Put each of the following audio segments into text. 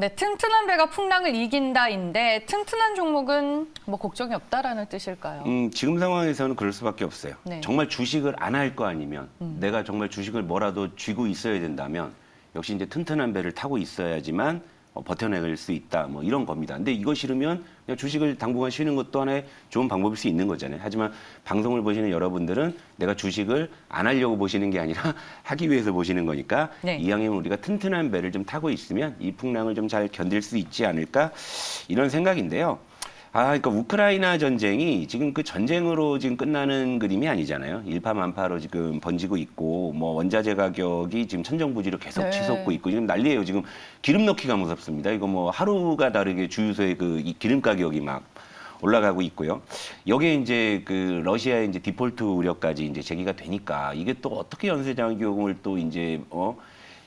네, 튼튼한 배가 풍랑을 이긴다인데 튼튼한 종목은 뭐 걱정이 없다라는 뜻일까요? 지금 상황에서는 그럴 수밖에 없어요. 네. 정말 주식을 안 할 거 아니면 내가 정말 주식을 뭐라도 쥐고 있어야 된다면 역시 이제 튼튼한 배를 타고 있어야지만 버텨낼 수 있다. 뭐 이런 겁니다. 근데 이거 싫으면 그냥 주식을 당분간 쉬는 것도 하나의 좋은 방법일 수 있는 거잖아요. 하지만 방송을 보시는 여러분들은 내가 주식을 안 하려고 보시는 게 아니라 하기 위해서 보시는 거니까 네. 이왕이면 우리가 튼튼한 배를 좀 타고 있으면 이 풍랑을 좀 잘 견딜 수 있지 않을까 이런 생각인데요. 그러니까 우크라이나 전쟁이 지금 그 전쟁으로 지금 끝나는 그림이 아니잖아요. 일파만파로 지금 번지고 있고, 뭐 원자재 가격이 지금 천정부지로 계속 네. 치솟고 있고, 지금 난리예요. 지금 기름 넣기가 무섭습니다. 이거 뭐 하루가 다르게 주유소의 그 이 기름 가격이 막 올라가고 있고요. 여기에 이제 그 러시아의 이제 디폴트 우려까지 이제 제기가 되니까 이게 또 어떻게 연쇄작용을 또 이제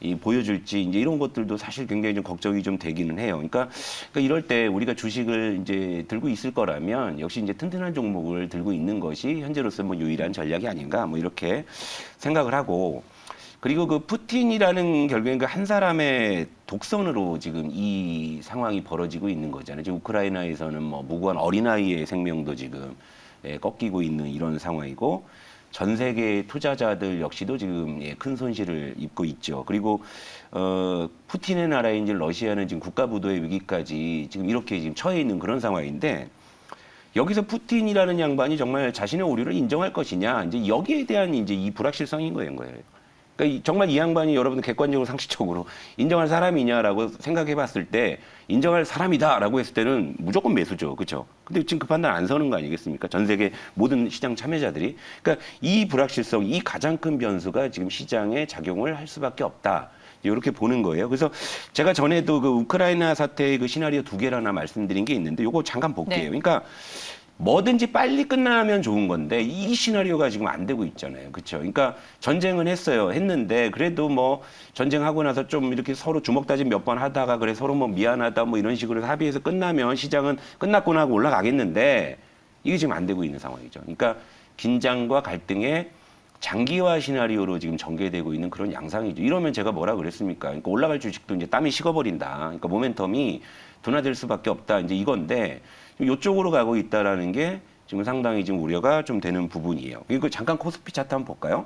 이 보여줄지 이제 이런 것들도 사실 굉장히 좀 걱정이 좀 되기는 해요. 그러니까 이럴 때 우리가 주식을 이제 들고 있을 거라면 역시 이제 튼튼한 종목을 들고 있는 것이 현재로서 뭐 유일한 전략이 아닌가 뭐 이렇게 생각을 하고, 그리고 그 푸틴이라는 결국엔 그 한 사람의 독선으로 지금 이 상황이 벌어지고 있는 거잖아요. 지금 우크라이나에서는 뭐 무고한 어린아이의 생명도 지금 꺾이고 있는 이런 상황이고, 전 세계 투자자들 역시도 지금 큰 손실을 입고 있죠. 그리고 푸틴의 나라인 이제 러시아는 지금 국가부도의 위기까지 지금 이렇게 지금 처해 있는 그런 상황인데, 여기서 푸틴이라는 양반이 정말 자신의 오류를 인정할 것이냐, 이제 여기에 대한 이제 이 불확실성인 거예요. 그러니까 정말 이 양반이 여러분들 객관적으로 상식적으로 인정할 사람이냐라고 생각해 봤을 때 인정할 사람이다라고 했을 때는 무조건 매수죠. 그렇죠? 근데 지금 그 판단 안 서는 거 아니겠습니까? 전 세계 모든 시장 참여자들이. 그러니까 이 불확실성, 이 가장 큰 변수가 지금 시장에 작용을 할 수밖에 없다. 이렇게 보는 거예요. 그래서 제가 전에도 그 우크라이나 사태의 그 시나리오 2개라나 말씀드린 게 있는데 요거 잠깐 볼게요. 네. 그러니까 뭐든지 빨리 끝나면 좋은 건데 이 시나리오가 지금 안 되고 있잖아요. 그렇죠? 그러니까 전쟁은 했는데 그래도 뭐 전쟁하고 나서 좀 이렇게 서로 주먹 다짐 몇 번 하다가 그래 서로 뭐 미안하다 뭐 이런 식으로 합의해서 끝나면 시장은 끝났구나 하고 올라가겠는데 이게 지금 안 되고 있는 상황이죠. 그러니까 긴장과 갈등의 장기화 시나리오로 지금 전개되고 있는 그런 양상이죠. 이러면 제가 뭐라 그랬습니까? 그러니까 올라갈 주식도 이제 땀이 식어버린다. 그러니까 모멘텀이 둔화될 수밖에 없다. 이제 이건데 이쪽으로 가고 있다라는 게 지금 상당히 지금 우려가 좀 되는 부분이에요. 그리고 잠깐 코스피 차트 한번 볼까요?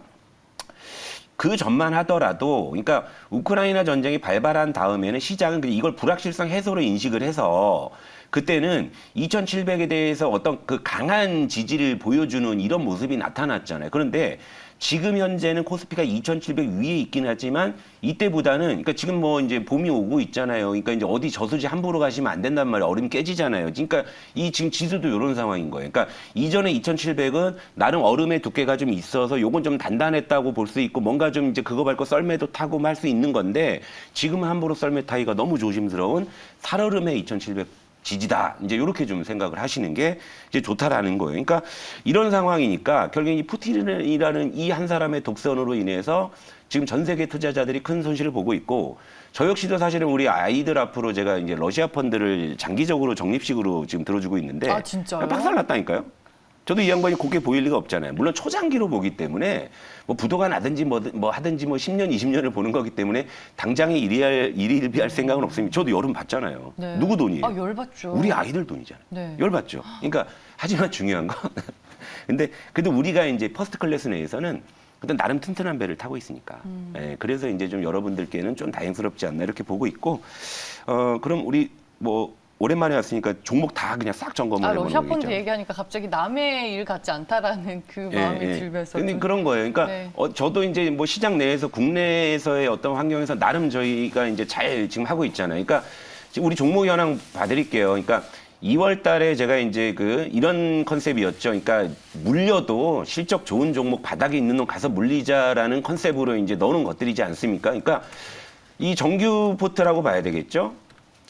그 전만 하더라도, 그러니까 우크라이나 전쟁이 발발한 다음에는 시장은 이걸 불확실성 해소로 인식을 해서 그때는 2,700에 대해서 어떤 그 강한 지지를 보여주는 이런 모습이 나타났잖아요. 그런데 지금 현재는 코스피가 2,700 위에 있긴 하지만 이때보다는, 그러니까 지금 뭐 이제 봄이 오고 있잖아요. 그러니까 이제 어디 저수지 함부로 가시면 안 된단 말이에요. 얼음 깨지잖아요. 그러니까 이 지금 지수도 이런 상황인 거예요. 그러니까 이전에 2,700은 나름 얼음의 두께가 좀 있어서 요건 좀 단단했다고 볼 수 있고 뭔가 좀 이제 그거 밟고 썰매도 타고 할 수 있는 건데, 지금은 함부로 썰매 타기가 너무 조심스러운 살얼음의 2,700 지지다. 이제 이렇게 좀 생각을 하시는 게 이제 좋다라는 거예요. 그러니까 이런 상황이니까 결국엔 이 푸틴이라는 이 한 사람의 독선으로 인해서 지금 전 세계 투자자들이 큰 손실을 보고 있고, 저 역시도 사실은 우리 아이들 앞으로 제가 이제 러시아 펀드를 장기적으로 적립식으로 지금 들어주고 있는데, 아, 진짜요? 박살 났다니까요. 저도 이 양반이 곱게 보일 리가 없잖아요. 물론 초장기로 보기 때문에 뭐 부도가 나든지 뭐 하든지 뭐 10년, 20년을 보는 거기 때문에 당장에 일희일비할 생각은 없습니다. 저도 여름 봤잖아요. 네. 누구 돈이에요? 아, 열받죠. 우리 아이들 돈이잖아요. 네. 열받죠. 그러니까 하지만 중요한 건 근데 그래도 우리가 이제 퍼스트 클래스 내에서는 그래도 나름 튼튼한 배를 타고 있으니까. 그래서 이제 좀 여러분들께는 좀 다행스럽지 않나 이렇게 보고 있고, 그럼 우리 뭐 오랜만에 왔으니까 종목 다 그냥 싹 점검을 해보는 러시아 거겠죠. 펀드 얘기하니까 갑자기 남의 일 같지 않다라는 그 마음이 들면서. 근데 좀- 그런 거예요. 그러니까 네. 저도 이제 뭐 시장 내에서 국내에서의 어떤 환경에서 나름 저희가 이제 잘 지금 하고 있잖아요. 그러니까 지금 우리 종목 현황 봐드릴게요. 그러니까 2월 달에 제가 이제 이런 컨셉이었죠. 그러니까 물려도 실적 좋은 종목 바닥에 있는 놈 가서 물리자라는 컨셉으로 이제 넣는 것들이지 않습니까? 그러니까 이 정규 포트라고 봐야 되겠죠.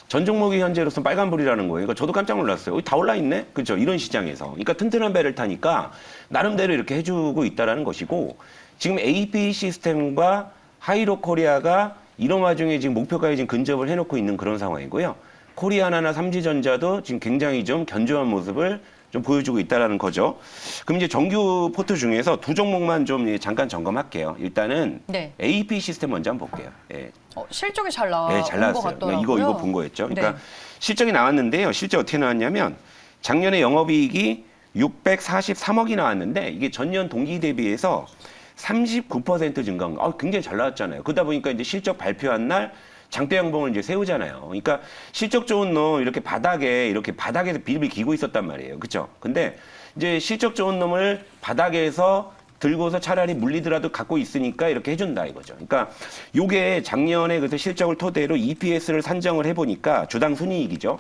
전 종목이 현재로서는 빨간불이라는 거예요. 그러니까 저도 깜짝 놀랐어요. 다 올라 있네? 그렇죠? 이런 시장에서. 그러니까 튼튼한 배를 타니까 나름대로 이렇게 해주고 있다는 것이고, 지금 AP 시스템과 하이로 코리아가 이런 와중에 지금 목표가에 지금 근접을 해놓고 있는 그런 상황이고요. 코리아나나 삼지전자도 지금 굉장히 좀 견조한 모습을 좀 보여주고 있다라는 거죠. 그럼 이제 정규 포트 중에서 두 종목만 좀 잠깐 점검할게요. 일단은 네. AP 시스템 먼저 한번 볼게요. 예. 실적이 잘 나온 네, 잘 것 나왔어요. 같더라고요. 이거 본 거였죠. 그러니까 네. 실적이 나왔는데요. 실적 어떻게 나왔냐면 작년에 영업이익이 643억이 나왔는데 이게 전년 동기 대비해서 39% 증가한 거. 굉장히 잘 나왔잖아요. 그러다 보니까 이제 실적 발표한 날 장대 양봉을 이제 세우잖아요. 그러니까 실적 좋은 놈 이렇게 바닥에서 빌빌 기고 있었단 말이에요. 그렇죠? 근데 이제 실적 좋은 놈을 바닥에서 들고서 차라리 물리더라도 갖고 있으니까 이렇게 해준다 이거죠. 그러니까 요게 작년에 그 실적을 토대로 EPS를 산정을 해보니까 주당 순이익이죠.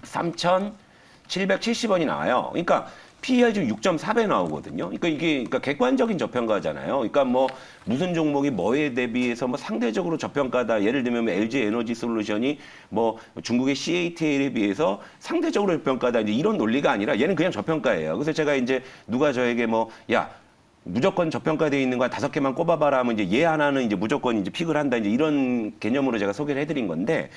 3,770원이 나와요. 그러니까 PER 지금 6.4배 나오거든요. 그러니까 이게 객관적인 저평가잖아요. 그러니까 뭐 무슨 종목이 뭐에 대비해서 뭐 상대적으로 저평가다. 예를 들면 LG 에너지 솔루션이 뭐 중국의 CATL에 비해서 상대적으로 저평가다. 이제 이런 논리가 아니라 얘는 그냥 저평가예요. 그래서 제가 이제 누가 저에게 무조건 저평가되어 있는 거 5개만 꼽아봐라 하면 이제 얘 하나는 이제 무조건 이제 픽을 한다. 이제 이런 개념으로 제가 소개를 해드린 건데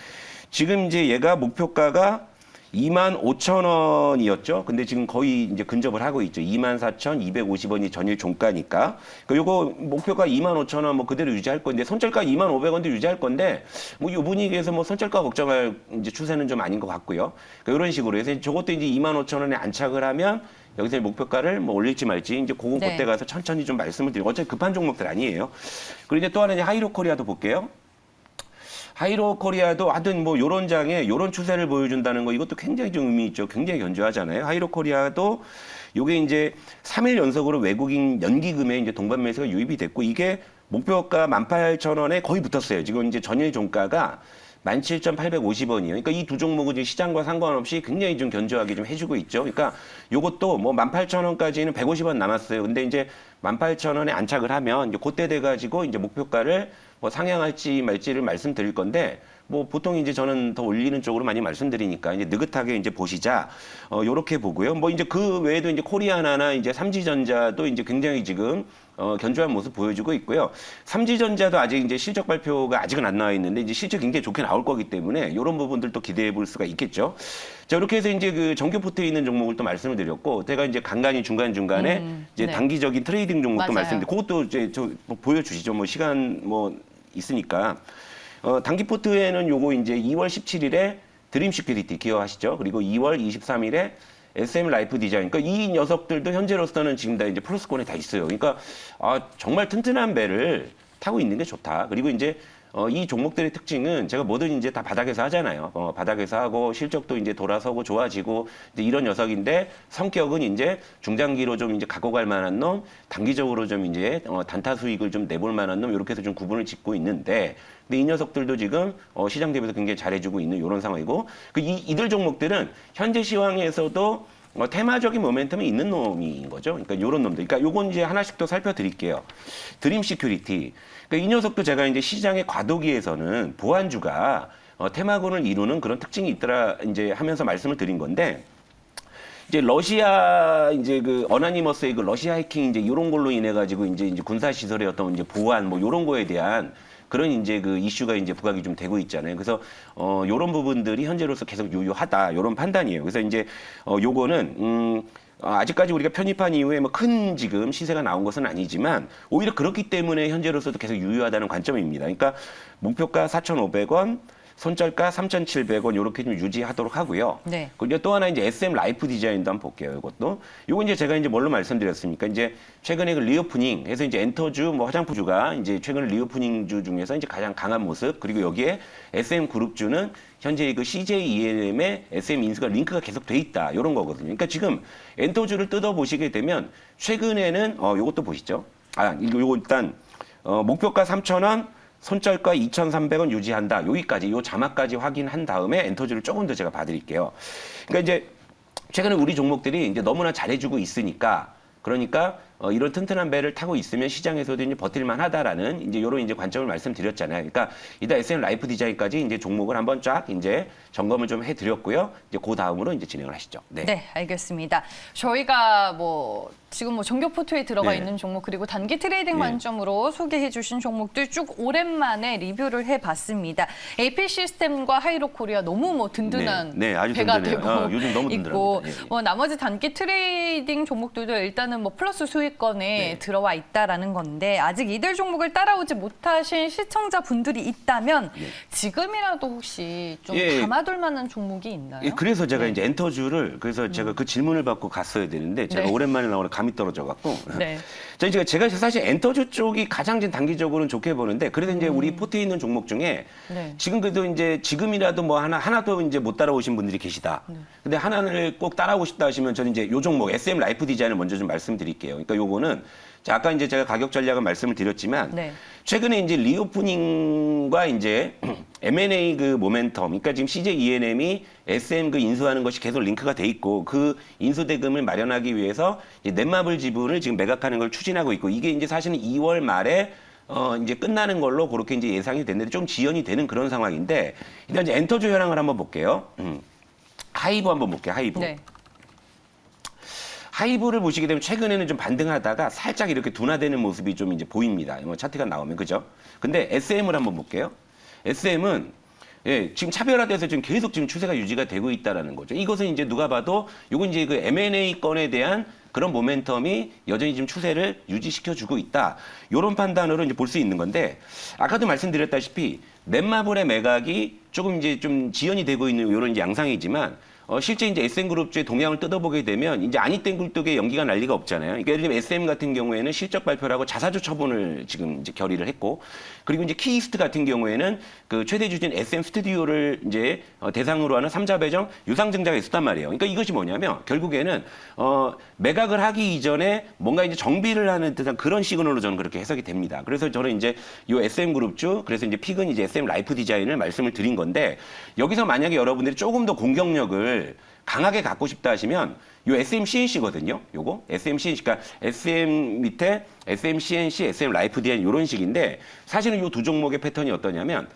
지금 이제 얘가 목표가가 25,000원이었죠. 근데 지금 거의 이제 근접을 하고 있죠. 24,250원이 전일 종가니까. 요거 목표가 25,000원 뭐 그대로 유지할 건데 손절가 2,500원도 유지할 건데 뭐 요 분위기에서 뭐 손절가 걱정할 이제 추세는 좀 아닌 것 같고요. 이런 식으로 해서 저것도 이제 25,000원에 안착을 하면 여기서 목표가를 뭐 올릴지 말지 이제 그때 가서 천천히 좀 말씀을 드리고 어차피 급한 종목들 아니에요. 그리고 이제 또 하나 이제 하이로코리아도 볼게요. 하이로코리아도 하여튼 뭐 요런 장에 요런 추세를 보여준다는 거 이것도 굉장히 좀 의미 있죠. 굉장히 견조하잖아요. 하이로코리아도 요게 이제 3일 연속으로 외국인 연기금에 이제 동반 매수가 유입이 됐고 이게 목표가 18,000원에 거의 붙었어요. 지금 이제 전일 종가가 17,850원이에요. 그러니까 이 두 종목은 이제 시장과 상관없이 굉장히 좀 견조하게 좀 해주고 있죠. 그러니까 요것도 뭐 18,000원까지는 150원 남았어요. 근데 이제 18,000원에 안착을 하면 이제 그때 돼가지고 이제 목표가를 뭐 상향할지 말지를 말씀드릴 건데 뭐 보통 이제 저는 더 올리는 쪽으로 많이 말씀드리니까 이제 느긋하게 이제 보시자. 요렇게 보고요. 뭐 이제 그 외에도 이제 코리아나나 이제 삼지전자도 이제 굉장히 지금 견조한 모습 보여주고 있고요. 삼지전자도 아직 이제 실적 발표가 아직은 안 나와 있는데 이제 실적 굉장히 좋게 나올 거기 때문에 이런 부분들도 기대해 볼 수가 있겠죠. 자, 이렇게 해서 이제 그 정규 포트에 있는 종목을 또 말씀을 드렸고, 제가 이제 간간히 중간중간에 이제 네. 단기적인 트레이딩 종목도 맞아요. 말씀드리고, 그것도 이제 뭐 보여주시죠. 뭐 시간 뭐 있으니까. 단기 포트에는 요거 이제 2월 17일에 드림 시큐리티 기억하시죠? 그리고 2월 23일에 SM 라이프 디자인. 그러니까 이 녀석들도 현재로서는 지금 다 이제 플러스권에 다 있어요. 그러니까 정말 튼튼한 배를 타고 있는 게 좋다. 그리고 이제 이 종목들의 특징은 제가 뭐든 이제 다 바닥에서 하잖아요. 바닥에서 하고 실적도 이제 돌아서고 좋아지고 이제 이런 녀석인데 성격은 이제 중장기로 좀 이제 갖고 갈 만한 놈, 단기적으로 좀 이제 단타 수익을 좀 내볼 만한 놈 이렇게 해서 좀 구분을 짓고 있는데 근데 이 녀석들도 지금 시장 대비해서 굉장히 잘해주고 있는 이런 상황이고 이들 종목들은 현재 시황에서도 테마적인 모멘텀이 있는 놈인 거죠. 그러니까 이런 놈들. 그러니까 요건 이제 하나씩 또 살펴드릴게요. 드림 시큐리티. 그러니까 이 녀석도 제가 이제 시장의 과도기에서는 보안주가 테마군을 이루는 그런 특징이 있더라 이제 하면서 말씀을 드린 건데 이제 러시아 이제 그 어나니머스의 그 러시아 해킹 이제 이런 걸로 인해 가지고 이제 군사 시설의 어떤 이제 보안 뭐 이런 거에 대한 그런 이제 그 이슈가 이제 부각이 좀 되고 있잖아요. 그래서 요런 부분들이 현재로서 계속 유효하다 요런 판단이에요. 그래서 이제 요거는 아직까지 우리가 편입한 이후에 뭐 큰 지금 시세가 나온 것은 아니지만 오히려 그렇기 때문에 현재로서도 계속 유효하다는 관점입니다. 그러니까 목표가 4,500원, 손절가 3,700원 이렇게 좀 유지하도록 하고요. 네. 그리고 또 하나 이제 SM 라이프 디자인도 한번 볼게요. 이것도. 요거 이제 제가 이제 뭘로 말씀드렸습니까? 이제 최근에 그 리오프닝 해서 이제 엔터주 뭐 화장품주가 이제 최근 리오프닝주 중에서 이제 가장 강한 모습 그리고 여기에 SM 그룹주는 현재 그 CJENM의 SM 인수가 링크가 계속 돼 있다. 이런 거거든요. 그러니까 지금 엔터주를 뜯어 보시게 되면 최근에는 요것도 보시죠. 요거 일단 목표가 3,000원 손절가 2,300원 유지한다. 여기까지 요 자막까지 확인한 다음에 엔터주를 조금 더 제가 봐드릴게요. 그러니까 이제 최근에 우리 종목들이 이제 너무나 잘해주고 있으니까 그러니까 이런 튼튼한 배를 타고 있으면 시장에서도 이제 버틸만 하다라는 이제 요런 이제 관점을 말씀드렸잖아요. 그러니까 이따 SM 라이프 디자인까지 이제 종목을 한번 쫙 이제 점검을 좀 해드렸고요. 이제 그 다음으로 이제 진행을 하시죠. 네. 네, 알겠습니다. 저희가 지금 정규 포트에 들어가 네. 있는 종목 그리고 단기 트레이딩 네. 관점으로 소개해 주신 종목들 쭉 오랜만에 리뷰를 해봤습니다. AP 시스템과 하이로코리아 너무 든든한 네, 네, 아주 배가 든든해요. 되고 요즘 너무 있고 든든합니다. 예. 나머지 단기 트레이딩 종목들도 일단은 플러스 수익권에 네. 들어와 있다라는 건데 아직 이들 종목을 따라오지 못하신 시청자분들이 있다면 네. 지금이라도 혹시 좀 예. 담아둘 만한 종목이 있나요? 예, 그래서 제가 네. 이제 엔터주를 그래서 제가 그 질문을 받고 갔어야 되는데 제가 네. 오랜만에 나오는 감이 떨어져 갖고 네. 제가 사실 엔터주 쪽이 가장 단기적으로는 좋게 보는데 그래도 이제 우리 포트에 있는 종목 중에 네. 지금 그래도 이제 지금이라도 하나도 이제 못 따라오신 분들이 계시다. 근데 하나를 꼭 따라오고 싶다 하시면 저는 이제 요 종목 SM 라이프 디자인을 먼저 좀 말씀드릴게요. 그러니까 요거는 자, 아까 이제 제가 가격 전략은 말씀을 드렸지만 네. 최근에 이제 리오프닝과 이제 M&A 그 모멘텀, 그러니까 지금 CJ ENM이 SM 그 인수하는 것이 계속 링크가 돼 있고 그 인수 대금을 마련하기 위해서 이제 넷마블 지분을 지금 매각하는 걸 추진하고 있고 이게 이제 사실은 2월 말에 이제 끝나는 걸로 그렇게 이제 예상이 됐는데 좀 지연이 되는 그런 상황인데 일단 이제 엔터주 현황을 한번 볼게요. 하이브 한번 볼게요. 하이브. 네. 하이브를 보시게 되면 최근에는 좀 반등하다가 살짝 이렇게 둔화되는 모습이 좀 이제 보입니다. 차트가 나오면 그죠? 근데 SM을 한번 볼게요. SM은 지금 차별화돼서 지금 계속 지금 추세가 유지가 되고 있다라는 거죠. 이것은 이제 누가 봐도 요건 이제 그 M&A 건에 대한 그런 모멘텀이 여전히 지금 추세를 유지시켜주고 있다. 이런 판단으로 이제 볼 수 있는 건데 아까도 말씀드렸다시피 넷마블의 매각이 조금 이제 좀 지연이 되고 있는 이런 이제 양상이지만 실제 이제 SM그룹주의 동향을 뜯어보게 되면 이제 아니땐 굴뚝에 연기가 날 리가 없잖아요. 그러니까 예를 들면 SM 같은 경우에는 실적 발표를 하고 자사주 처분을 지금 이제 결의를 했고 그리고 이제 키이스트 같은 경우에는 그 최대 주주인 SM 스튜디오를 이제 대상으로 하는 3자 배정 유상증자가 있었단 말이에요. 그러니까 이것이 뭐냐면 결국에는 매각을 하기 이전에 뭔가 이제 정비를 하는 듯한 그런 시그널로 저는 그렇게 해석이 됩니다. 그래서 저는 이제 요 SM그룹주 그래서 이제 픽은 이제 SM 라이프 디자인을 말씀을 드린 건데 여기서 만약에 여러분들이 조금 더 공격력을 강하게 갖고 싶다 하시면 요 SMCNC거든요. 요거 SMCNC, 그러니까 SM 밑에 SMCNC, SM 라이프 디자인 이런 식인데 사실은 요 두 종목의 패턴이 어떠냐면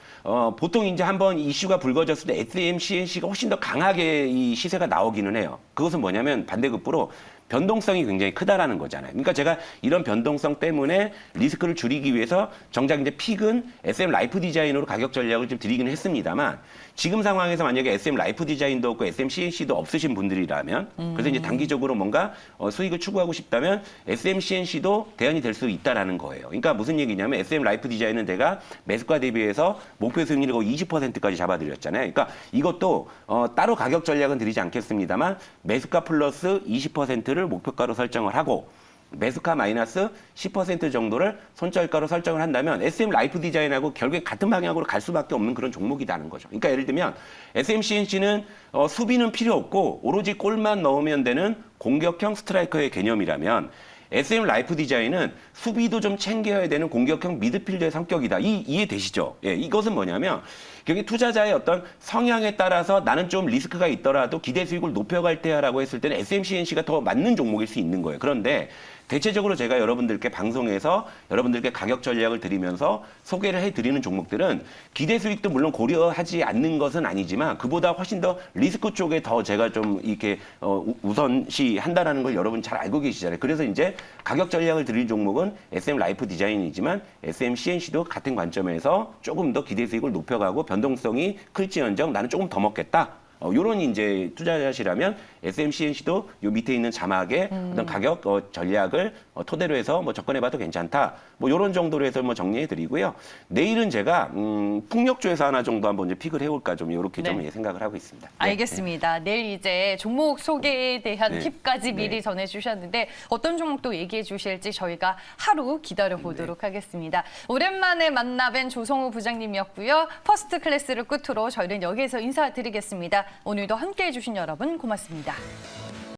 보통 이제 한번 이슈가 불거졌을 때 SMCNC가 훨씬 더 강하게 이 시세가 나오기는 해요. 그것은 뭐냐면 반대급부로 변동성이 굉장히 크다라는 거잖아요. 그러니까 제가 이런 변동성 때문에 리스크를 줄이기 위해서 정작 이제 픽은 SM 라이프 디자인으로 가격 전략을 좀 드리기는 했습니다만 지금 상황에서 만약에 SM 라이프 디자인도 없고 SM CNC도 없으신 분들이라면 그래서 이제 단기적으로 뭔가 수익을 추구하고 싶다면 SM CNC도 대안이 될 수 있다라는 거예요. 그러니까 무슨 얘기냐면 SM 라이프 디자인은 제가 매수가 대비해서 목표 수익률이 거의 20%까지 잡아드렸잖아요. 그러니까 이것도 따로 가격 전략은 드리지 않겠습니다만 매수가 플러스 20%를 목표가로 설정을 하고 매수가 마이너스 10% 정도를 손절가로 설정을 한다면 SM 라이프 디자인하고 결국에 같은 방향으로 갈 수밖에 없는 그런 종목이라는 거죠. 그러니까 예를 들면 SMCNC는 수비는 필요 없고 오로지 골만 넣으면 되는 공격형 스트라이커의 개념이라면 SM 라이프 디자인은 수비도 좀 챙겨야 되는 공격형 미드필더의 성격이다. 이해되시죠? 예, 이것은 뭐냐면 여기 투자자의 어떤 성향에 따라서 나는 좀 리스크가 있더라도 기대 수익을 높여갈 때야라고 했을 때는 SMCNC가 더 맞는 종목일 수 있는 거예요. 그런데 대체적으로 제가 여러분들께 방송에서 여러분들께 가격 전략을 드리면서 소개를 해드리는 종목들은 기대 수익도 물론 고려하지 않는 것은 아니지만 그보다 훨씬 더 리스크 쪽에 더 제가 좀 이렇게 우선시 한다라는 걸 여러분 잘 알고 계시잖아요. 그래서 이제 가격 전략을 드릴 종목은 SM 라이프 디자인이지만 SM CNC도 같은 관점에서 조금 더 기대 수익을 높여가고 변동성이 클지언정 나는 조금 더 먹겠다. 요런 이제 투자자시라면 SMCNC도 요 밑에 있는 자막에 어떤 가격 전략을 토대로 해서 접근해봐도 괜찮다. 요런 정도로 해서 정리해 드리고요. 내일은 제가 풍력주에서 하나 정도 한번 이제 픽을 해올까 좀 이렇게 좀 네. 생각을 하고 있습니다. 네. 알겠습니다. 내일 이제 종목 소개에 대한 네. 팁까지 미리 네. 전해주셨는데 어떤 종목도 얘기해 주실지 저희가 하루 기다려보도록 하겠습니다. 오랜만에 만나뵌 조성우 부장님이었고요. 퍼스트 클래스를 끝으로 저희는 여기에서 인사드리겠습니다. 오늘도 함께해 주신 여러분 고맙습니다.